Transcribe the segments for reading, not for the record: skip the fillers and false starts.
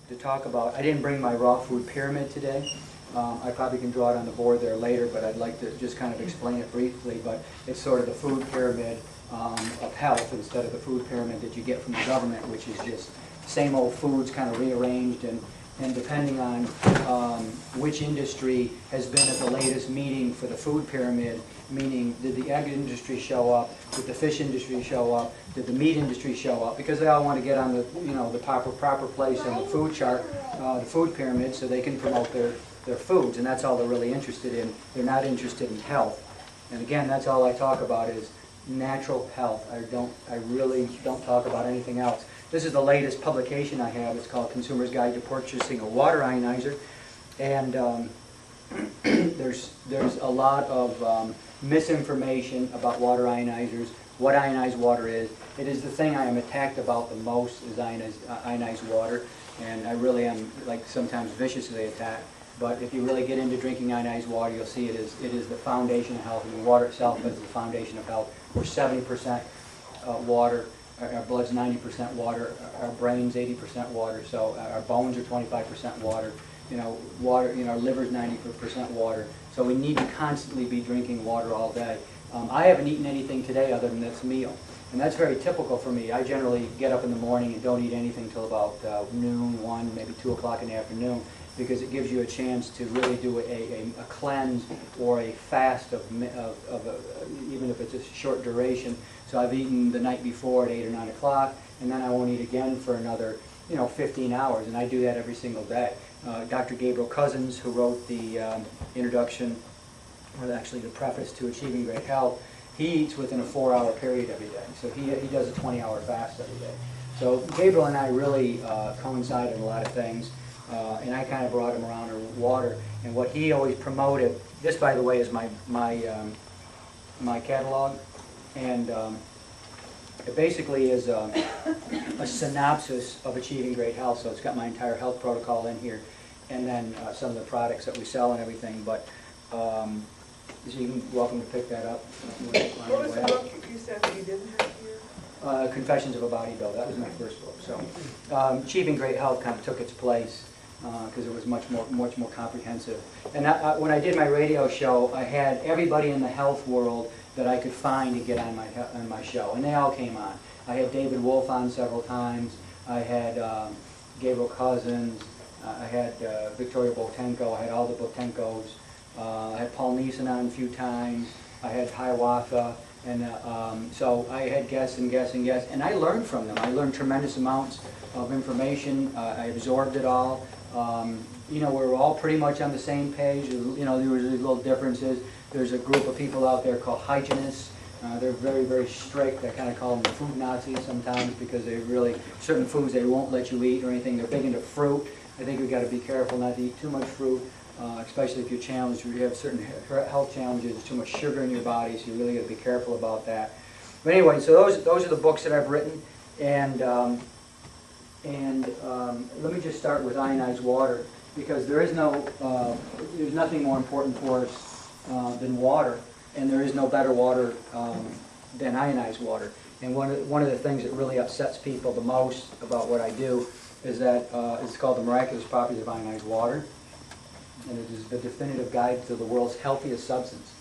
to talk about, I didn't bring my raw food pyramid today. I probably can draw it on the board there later, but I'd like to just kind of explain it briefly. But it's sort of the food pyramid of health instead of the food pyramid that you get from the government, which is just same old foods kind of rearranged, and depending on which industry has been at the latest meeting for the food pyramid, meaning did the egg industry show up, did the fish industry show up, did the meat industry show up, because they all want to get on the the proper place on the food chart, the food pyramid, so they can promote their foods, and that's all they're really interested in. They're not interested in health. And again, that's all I talk about is natural health. I really don't talk about anything else. This is the latest publication I have. It's called Consumer's Guide to Purchasing a Water Ionizer. And there's a lot of misinformation about water ionizers, what ionized water is. It is the thing I am attacked about the most is ionized water. And I really am, like, sometimes viciously attacked. But if you really get into drinking ionized water, you'll see it is the foundation of health. And the water itself is the foundation of health. We're 70% water. Our blood's 90% water, our brain's 80% water, so our bones are 25% water. Water. Our liver's 90% water. So we need to constantly be drinking water all day. I haven't eaten anything today other than this meal, and that's very typical for me. I generally get up in the morning and don't eat anything till about noon, 1, maybe 2 o'clock in the afternoon, because it gives you a chance to really do a cleanse or a fast of even if it's a short duration. So I've eaten the night before at 8 or 9 o'clock, and then I won't eat again for another 15 hours, and I do that every single day. Dr. Gabriel Cousins, who wrote the introduction, or actually the preface to Achieving Great Health, he eats within a 4-hour period every day. So he does a 20-hour fast every day. So Gabriel and I really coincide in a lot of things. And I kind of brought him around in water. And what he always promoted, this by the way is my catalog, and it basically is a synopsis of Achieving Great Health. So it's got my entire health protocol in here, and then some of the products that we sell and everything. But so you're welcome to pick that up. What was the book you said that you didn't have here? Confessions of a Bodybuilder. That was my first book. So Achieving Great Health kind of took its place because it was much more comprehensive. And when I did my radio show, I had everybody in the health world that I could find to get on my show, and they all came on. I had David Wolf on several times. I had Gabriel Cousins. I had Victoria Botenko. I had all the Botenkos. I had Paul Neeson on a few times. I had Hiawatha. And so I had guests and guests and guests, and I learned from them. I learned tremendous amounts of information. I absorbed it all. We were all pretty much on the same page. There were little differences. There's a group of people out there called hygienists. They're very, very strict. I kind of call them food Nazis sometimes because they really, certain foods they won't let you eat or anything. They're big into fruit. I think we've got to be careful not to eat too much fruit. Especially if you're challenged, you have certain health challenges, there's too much sugar in your body, so you really got to be careful about that. But anyway, so those are the books that I've written, and let me just start with ionized water, because there's nothing more important for us than water, and there is no better water than ionized water. And one of the things that really upsets people the most about what I do is that it's called The Miraculous Properties of Ionized Water. And it is the definitive guide to the world's healthiest substance.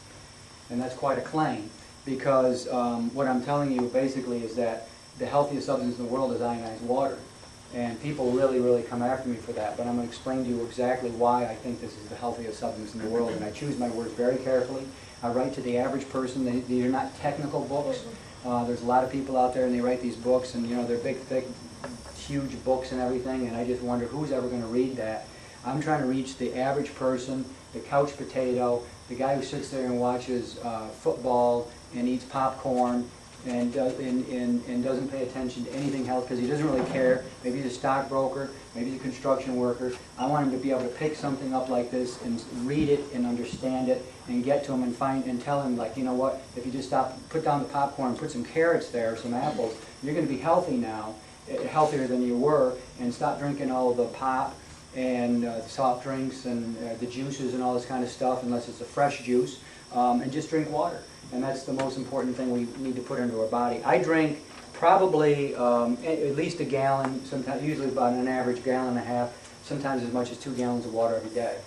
And that's quite a claim, because what I'm telling you basically is that the healthiest substance in the world is ionized water. And people really, really come after me for that, but I'm going to explain to you exactly why I think this is the healthiest substance in the world, and I choose my words very carefully. I write to the average person. These are not technical books. There's a lot of people out there, and they write these books, and they're big, thick, huge books and everything, and I just wonder who's ever going to read that. I'm trying to reach the average person, the couch potato, the guy who sits there and watches football and eats popcorn and doesn't pay attention to anything else because he doesn't really care. Maybe he's a stockbroker, maybe he's a construction worker. I want him to be able to pick something up like this and read it and understand it and get to him and tell him, like, you know what, if you just put down the popcorn and put some carrots there, some apples, you're going to be healthy now, healthier than you were, and stop drinking all of the pop and soft drinks and the juices and all this kind of stuff, unless it's a fresh juice, and just drink water. And that's the most important thing we need to put into our body. I drink Probably at least a gallon, sometimes usually about an average gallon and a half, sometimes as much as 2 gallons of water every day.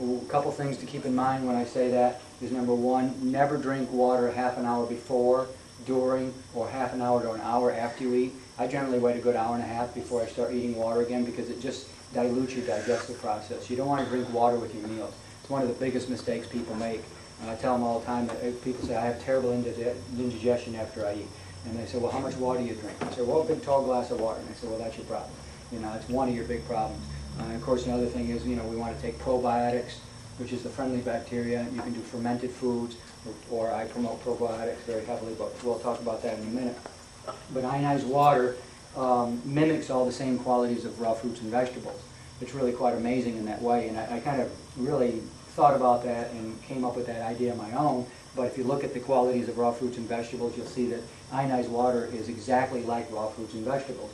A couple things to keep in mind when I say that is, number one, never drink water half an hour before, during, or half an hour to an hour after you eat. I generally wait a good hour and a half before I start eating water again because it just dilutes your digestive process. You don't want to drink water with your meals. It's one of the biggest mistakes people make. And I tell them all the time that people say, I have terrible indigestion after I eat. And they say, well, how much water do you drink? I say, well, a big tall glass of water. And they say, well, that's your problem. You know, it's one of your big problems. And of course, another thing is, you know, we want to take probiotics, which is the friendly bacteria. You can do fermented foods, or I promote probiotics very heavily, but we'll talk about that in a minute. But ionized water mimics all the same qualities of raw fruits and vegetables. It's really quite amazing in that way, and I kind of really thought about that and came up with that idea on my own. But if you look at the qualities of raw fruits and vegetables, you'll see that ionized water is exactly like raw fruits and vegetables.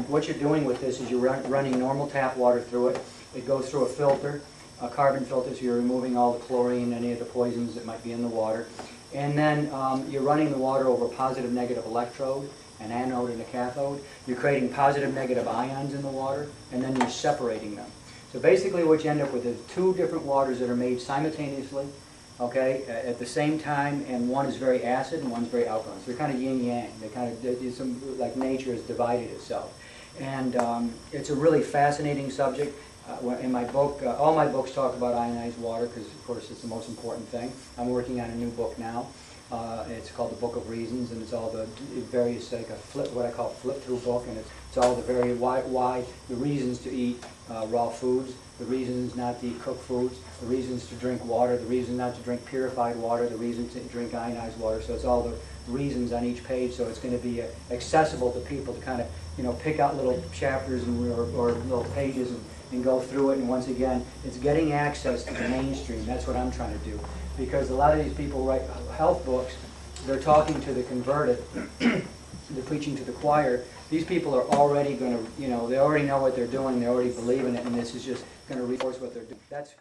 What you're doing with this is you're running normal tap water through it. It goes through a filter, a carbon filter, so you're removing all the chlorine, any of the poisons that might be in the water. And then you're running the water over a positive-negative electrode, an anode and a cathode. You're creating positive-negative ions in the water, and then you're separating them. So basically what you end up with is 2 different waters that are made simultaneously, okay, at the same time, and one is very acid and one's very alkaline. So they're kind of yin-yang. They kind of, like nature has divided itself. And it's a really fascinating subject. In my book, all my books talk about ionized water because, of course, it's the most important thing. I'm working on a new book now. It's called The Book of Reasons, and it's all the various, like what I call a flip-through book, and it's all the very why the reasons to eat raw foods, the reasons not to eat cooked foods, the reasons to drink water, the reasons not to drink purified water, the reasons to drink ionized water. So it's all the reasons on each page, so it's going to be accessible to people to kind of, you know, pick out little chapters or little pages and go through it. And once again, it's getting access to the mainstream. That's what I'm trying to do. Because a lot of these people write health books, they're talking to the converted, they're preaching to the choir. These people are already going to, you know, they already know what they're doing, they already believe in it, and this is just going to reinforce what they're doing. That's